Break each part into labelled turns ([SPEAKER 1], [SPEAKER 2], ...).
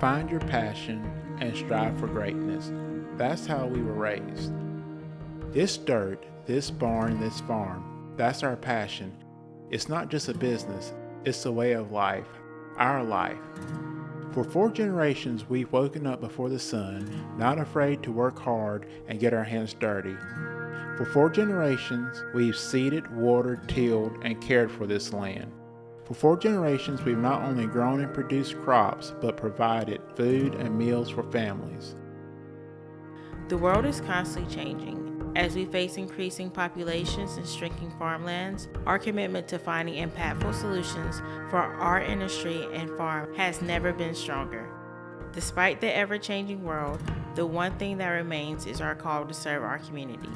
[SPEAKER 1] Find your passion and strive for greatness. That's how we were raised. This dirt, this barn, this farm, that's our passion. It's not just a business, it's a way of life, our life. For 4 generations, we've woken up before the sun, not afraid to work hard and get our hands dirty. For 4 generations, we've seeded, watered, tilled, and cared for this land. For 4 generations, we've not only grown and produced crops, but provided food and meals for families.
[SPEAKER 2] The world is constantly changing. As we face increasing populations and shrinking farmlands, our commitment to finding impactful solutions for our industry and farm has never been stronger. Despite the ever-changing world, the one thing that remains is our call to serve our community.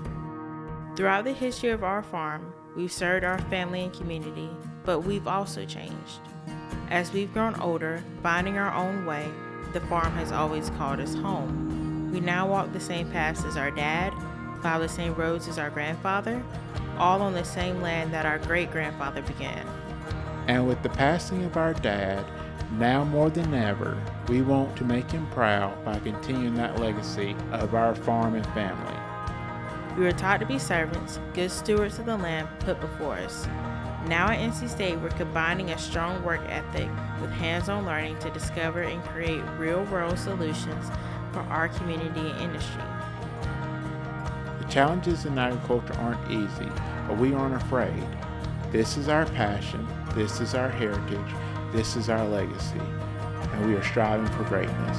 [SPEAKER 2] Throughout the history of our farm, we've served our family and community, but we've also changed. As we've grown older, finding our own way, the farm has always called us home. We now walk the same paths as our dad, plow the same roads as our grandfather, all on the same land that our great-grandfather began.
[SPEAKER 1] And with the passing of our dad, now more than ever, we want to make him proud by continuing that legacy of our farm and family.
[SPEAKER 2] We were taught to be servants, good stewards of the land put before us. Now at NC State, we're combining a strong work ethic with hands-on learning to discover and create real-world solutions for our community and industry.
[SPEAKER 1] The challenges in agriculture aren't easy, but we aren't afraid. This is our passion, this is our heritage, this is our legacy, and we are striving for greatness.